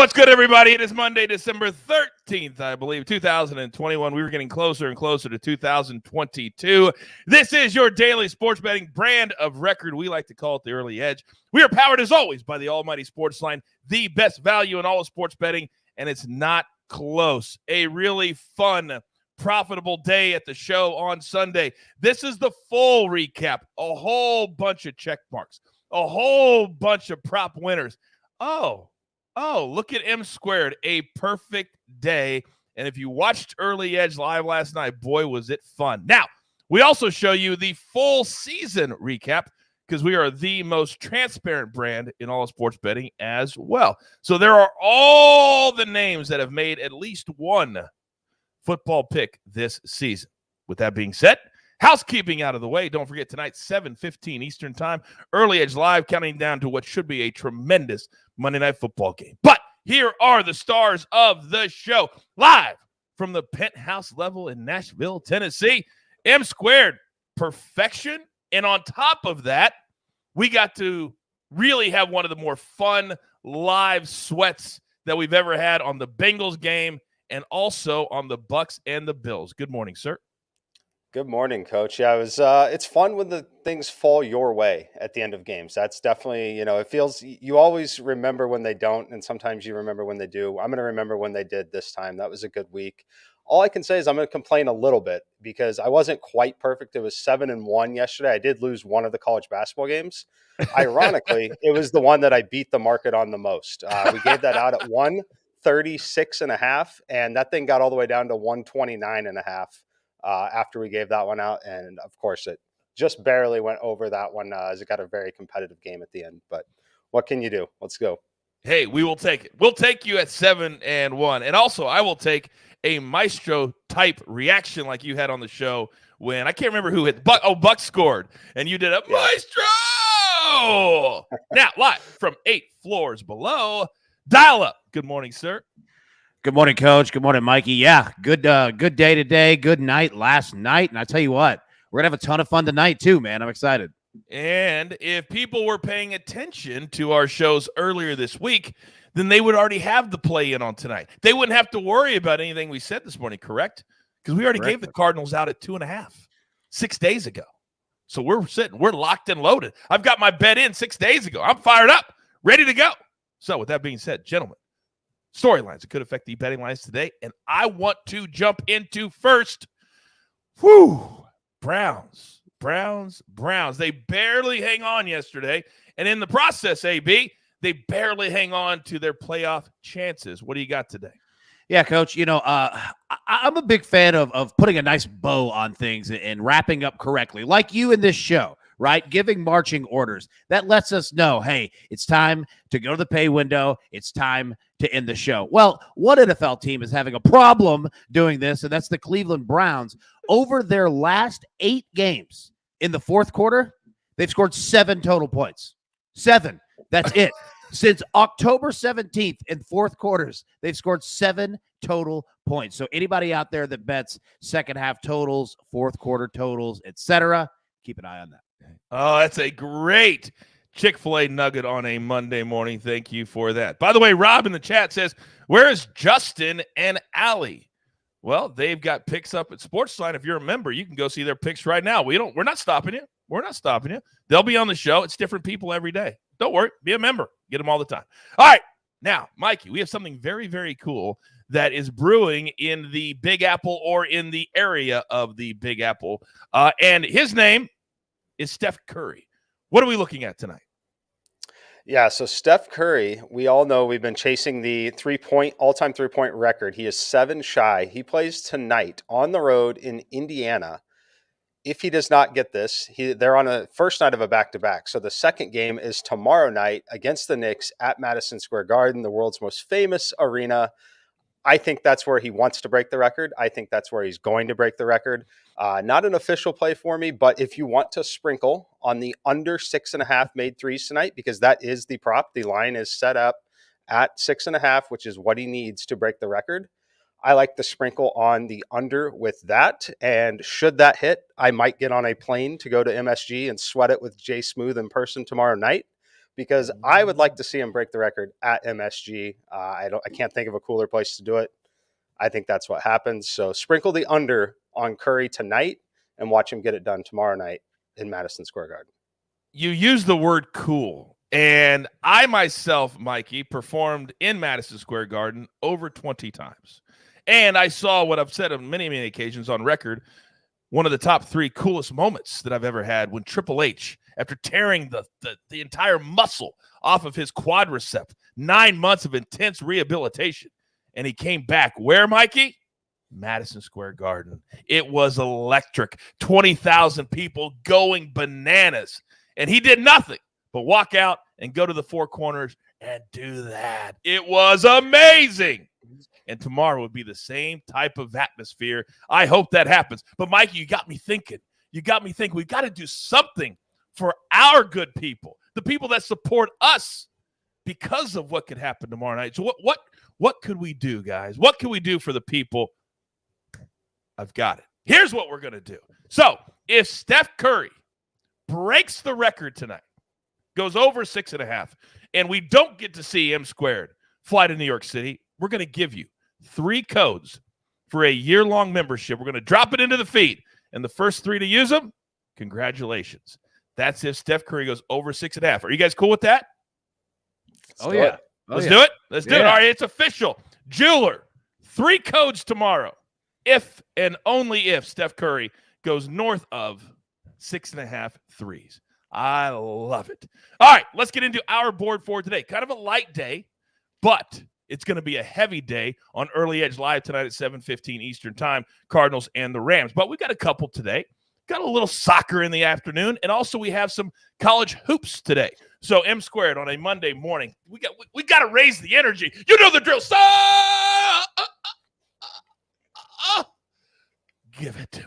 What's good, everybody? It is Monday, December 13th, I believe, 2021. We were getting closer and closer to 2022. This is your daily sports betting brand of record. We like to call it the early edge. We are powered, as always, by the almighty SportsLine, the best value in all of sports betting, and it's not close. A really fun, profitable day at the show on Sunday. This is the full recap, a whole bunch of check marks, a whole bunch of prop winners. Oh, look at M squared, a perfect day. And if you watched Early Edge live last night, boy, was it fun. Now, we also show you the full season recap because we are the most transparent brand in all of sports betting as well. So there are all the names that have made at least one football pick this season. With that being said, housekeeping out of the way, don't forget tonight, 7:15 Eastern Time, Early Edge Live, counting down to what should be a tremendous Monday Night Football game. But here are the stars of the show, live from the penthouse level in Nashville, Tennessee. M squared, perfection. And on top of that, we got to really have one of the more fun live sweats that we've ever had on the Bengals game and also on the Bucks and the Bills. Good morning, sir. Good morning, Coach. Yeah, it's fun when the things fall your way at the end of games. That's definitely, it feels, you always remember when they don't, and sometimes you remember when they do. I'm going to remember when they did this time. That was a good week. All I can say is I'm going to complain a little bit because I wasn't quite perfect. It was 7-1 yesterday. I did lose one of the college basketball games. Ironically, it was the one that I beat the market on the most. We gave that out at 136.5, and that thing got all the way down to 129.5. After we gave that one out. And of course, it just barely went over that one as it got a very competitive game at the end. But what can you do? Let's go. Hey, we will take it. We'll take you at 7-1. And also, I will take a Maestro type reaction like you had on the show when I can't remember who hit. Buck scored. And you did a Maestro. Now, live from 8 floors below, dial up. Good morning, sir. Good morning, Coach. Good morning, Mikey. Yeah, good day today. Good night last night. And I tell you what, we're going to have a ton of fun tonight too, man. I'm excited. And if people were paying attention to our shows earlier this week, then they would already have the play-in on tonight. They wouldn't have to worry about anything we said this morning, correct? Because we already gave the Cardinals out at 2.5 6 days ago. So we're locked and loaded. I've got my bet in 6 days ago. I'm fired up, ready to go. So with that being said, gentlemen, storylines that could affect the betting lines today, and I want to jump into first. Browns. They barely hang on yesterday, and in the process, AB, they barely hang on to their playoff chances. What do you got today? Yeah, Coach, I'm a big fan of putting a nice bow on things and wrapping up correctly, like you in this show. Right? Giving marching orders. That lets us know, hey, it's time to go to the pay window. It's time to end the show. Well, one NFL team is having a problem doing this, and that's the Cleveland Browns. Over their last 8 games in the fourth quarter, they've scored 7 total points. 7. That's it. Since October 17th in fourth quarters, they've scored 7 total points. So anybody out there that bets second half totals, fourth quarter totals, etc., keep an eye on that. Oh, that's a great Chick-fil-A nugget on a Monday morning. Thank you for that. By the way, Rob in the chat says, where is Justin and Allie? Well, they've got picks up at SportsLine. If you're a member, you can go see their picks right now. We're not stopping you. We're not stopping you. They'll be on the show. It's different people every day. Don't worry. Be a member. Get them all the time. All right. Now, Mikey, we have something very, very cool that is brewing in the Big Apple or in the area of the Big Apple. And his name is Steph Curry. What are we looking at tonight? Yeah, so Steph Curry, we all know we've been chasing the all-time three-point record. He is 7 shy. He plays tonight on the road in Indiana. If he does not get this, they're on a first night of a back-to-back. So the second game is tomorrow night against the Knicks at Madison Square Garden, the world's most famous arena. I think that's where he wants to break the record. I think that's where he's going to break the record. Not an official play for me, but if you want to sprinkle on the under 6.5 made threes tonight, because that is the prop, the line is set up at 6.5, which is what he needs to break the record. I like the sprinkle on the under with that. And should that hit, I might get on a plane to go to MSG and sweat it with Jay Smooth in person tomorrow night. because I would like to see him break the record at MSG. I can't think of a cooler place to do it. I think that's what happens. So sprinkle the under on Curry tonight and watch him get it done tomorrow night in Madison Square Garden. You use the word cool, and I myself, Mikey, performed in Madison Square Garden over 20 times. And I saw what I've said on many, many occasions on record, one of the top 3 coolest moments that I've ever had when Triple H, after tearing the entire muscle off of his quadricep, 9 months of intense rehabilitation, and he came back. Where, Mikey? Madison Square Garden. It was electric. 20,000 people going bananas. And he did nothing but walk out and go to the 4 corners and do that. It was amazing. And tomorrow would be the same type of atmosphere. I hope that happens. But, Mikey, you got me thinking. We've got to do something for our good people, the people that support us, because of what could happen tomorrow night. So what could we do, guys? What can we do for the people? I've got it. Here's what we're going to do. So if Steph Curry breaks the record tonight, goes over 6.5, and we don't get to see M Squared fly to New York City, we're going to give you 3 codes for a year-long membership. We're going to drop it into the feed, and the first 3 to use them, congratulations. That's if Steph Curry goes over 6.5. Are you guys cool with that? Let's do it. Let's do it. Let's do it. All right, it's official. Jeweler, 3 codes tomorrow. If and only if Steph Curry goes north of 6.5 threes. I love it. All right, let's get into our board for today. Kind of a light day, but it's going to be a heavy day on Early Edge Live tonight at 7:15 Eastern Time, Cardinals and the Rams. But we got a couple today. Got a little soccer in the afternoon, and also we have some college hoops today. So M Squared on a Monday morning. We got to raise the energy. You know the drill. Give it to me.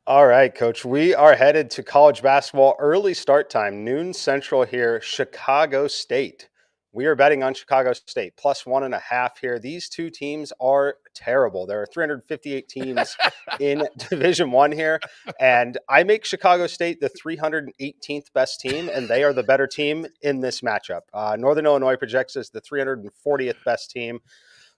All right, Coach. We are headed to college basketball. Early start time, noon Central here, Chicago State. We are betting on Chicago State, plus 1.5 here. These 2 teams are terrible. There are 358 teams in Division I here, and I make Chicago State the 318th best team, and they are the better team in this matchup. Northern Illinois projects as the 340th best team.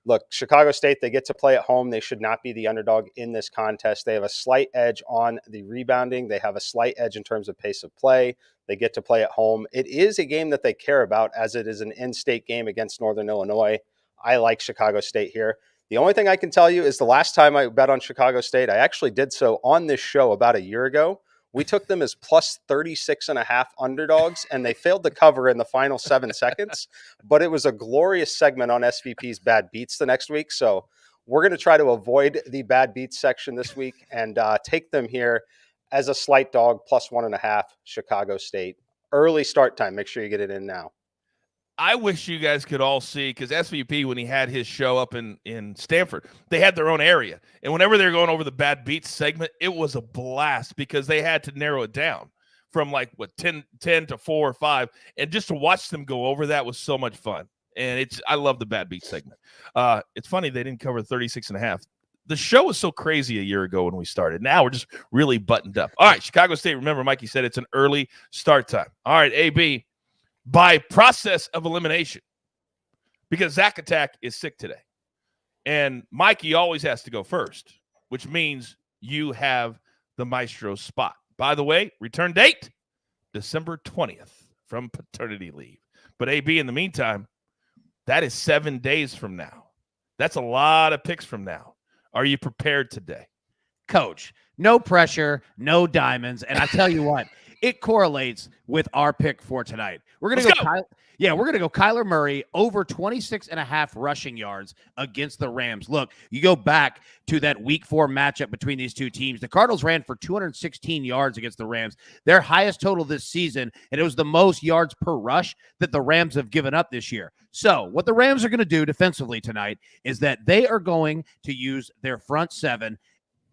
Look, Chicago State, they get to play at home. They should not be the underdog in this contest. They have a slight edge on the rebounding. They have a slight edge in terms of pace of play. They get to play at home. It is a game that they care about, as it is an in-state game against Northern Illinois. I like Chicago State here. The only thing I can tell you is the last time I bet on Chicago State, I actually did so on this show about a year ago. We took them as plus 36.5 underdogs, and they failed to cover in the final 7 seconds. But it was a glorious segment on SVP's Bad Beats the next week. So we're going to try to avoid the Bad Beats section this week and take them here as a slight dog, plus 1.5, Chicago State. Early start time. Make sure you get it in now. I wish you guys could all see, because SVP, when he had his show up in Stanford, they had their own area. And whenever they were going over the Bad Beats segment, it was a blast because they had to narrow it down from 10 to 4 or 5. And just to watch them go over that was so much fun. And I love the Bad Beats segment. It's funny they didn't cover 36.5. The show was so crazy a year ago when we started. Now we're just really buttoned up. All right, Chicago State, remember Mikey said it's an early start time. All right, AB. By process of elimination, because Zach Attack is sick today. And Mikey always has to go first, which means you have the maestro spot. By the way, return date, December 20th from paternity leave. But AB, in the meantime, that is 7 days from now. That's a lot of picks from now. Are you prepared today? Coach, no pressure, no diamonds. And I tell you what, it correlates with our pick for tonight. We're going to go. We're going to go Kyler Murray over 26.5 rushing yards against the Rams. Look, you go back to that week 4 matchup between these 2 teams. The Cardinals ran for 216 yards against the Rams, their highest total this season, and it was the most yards per rush that the Rams have given up this year. So what the Rams are going to do defensively tonight is that they are going to use their front 7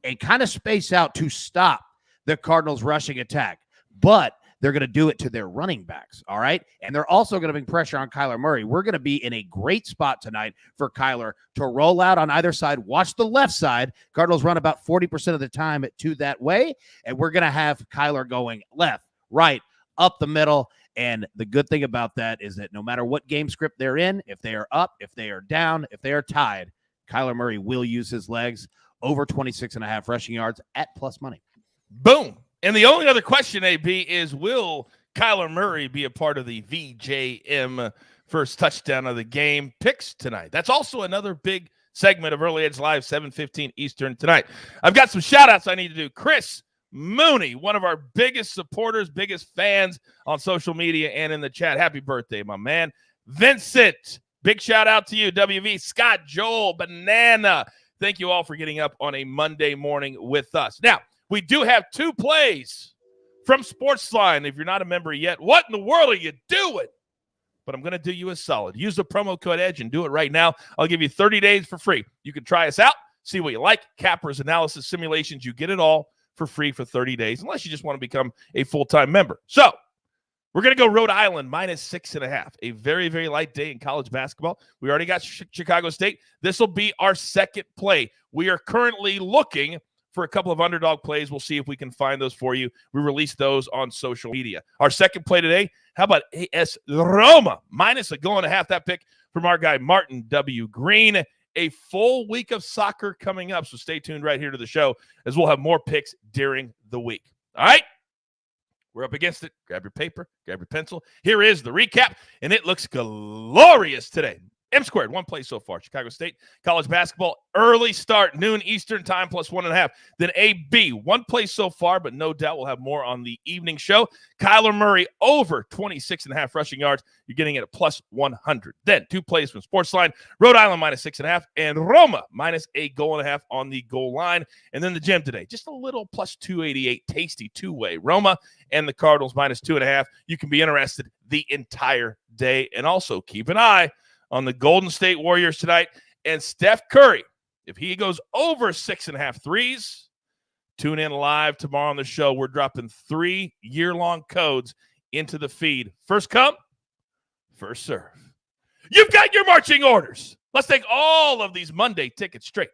and kind of space out to stop the Cardinals' rushing attack. But they're going to do it to their running backs, all right? And they're also going to bring pressure on Kyler Murray. We're going to be in a great spot tonight for Kyler to roll out on either side. Watch the left side. Cardinals run about 40% of the time to that way, and we're going to have Kyler going left, right, up the middle, And the good thing about that is that no matter what game script they're in, if they are up, if they are down, if they are tied, Kyler Murray will use his legs. Over 26.5 rushing yards at plus money. Boom. And the only other question, AB, is will Kyler Murray be a part of the VJM first touchdown of the game picks tonight? That's also another big segment of Early Edge Live, 7:15 Eastern tonight. I've got some shout-outs I need to do. Chris Mooney, one of our biggest supporters, biggest fans on social media and in the chat. Happy birthday, my man. Vincent, big shout-out to you. WV, Scott, Joel, Banana. Thank you all for getting up on a Monday morning with us. Now, we do have 2 plays from SportsLine. If you're not a member yet, what in the world are you doing? But I'm going to do you a solid. Use the promo code EDGE and do it right now. I'll give you 30 days for free. You can try us out, see what you like. Cappers, analysis, simulations, you get it all for free for 30 days, unless you just want to become a full-time member. So, we're going to go Rhode Island -6.5. A very, very light day in college basketball. We already got Chicago State. This will be our second play. We are currently looking for a couple of underdog plays. We'll see if we can find those for you. We release those on social media. Our second play today, how about AS Roma? -1.5. That pick from our guy Martin W. Green. A full week of soccer coming up, so stay tuned right here to the show as we'll have more picks during the week. All right? We're up against it. Grab your paper, grab your pencil. Here is the recap, and it looks glorious today. M-squared, 1 play so far. Chicago State, college basketball, early start, noon Eastern time, +1.5. Then AB, 1 play so far, but no doubt we'll have more on the evening show. Kyler Murray, over 26.5 rushing yards. You're getting it at +100. Then 2 plays from SportsLine, Rhode Island -6.5, and Roma -1.5 on the goal line. And then the gym today, just a little +288, tasty 2-way. Roma and the Cardinals -2.5. You can be interested the entire day. And also keep an eye on the Golden State Warriors tonight. And Steph Curry, if he goes over 6.5 threes, tune in live tomorrow on the show. We're dropping 3 year-long codes into the feed. First come, first serve. You've got your marching orders. Let's take all of these Monday tickets straight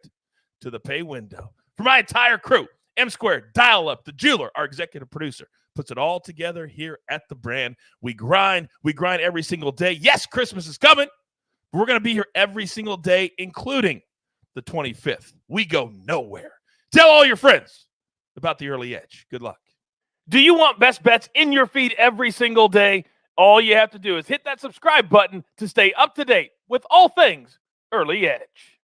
to the pay window. For my entire crew, M-Squared, Dial Up, the jeweler, our executive producer, puts it all together here at the brand. We grind every single day. Yes, Christmas is coming. We're going to be here every single day, including the 25th. We go nowhere. Tell all your friends about the Early Edge. Good luck. Do you want best bets in your feed every single day? All you have to do is hit that subscribe button to stay up to date with all things Early Edge.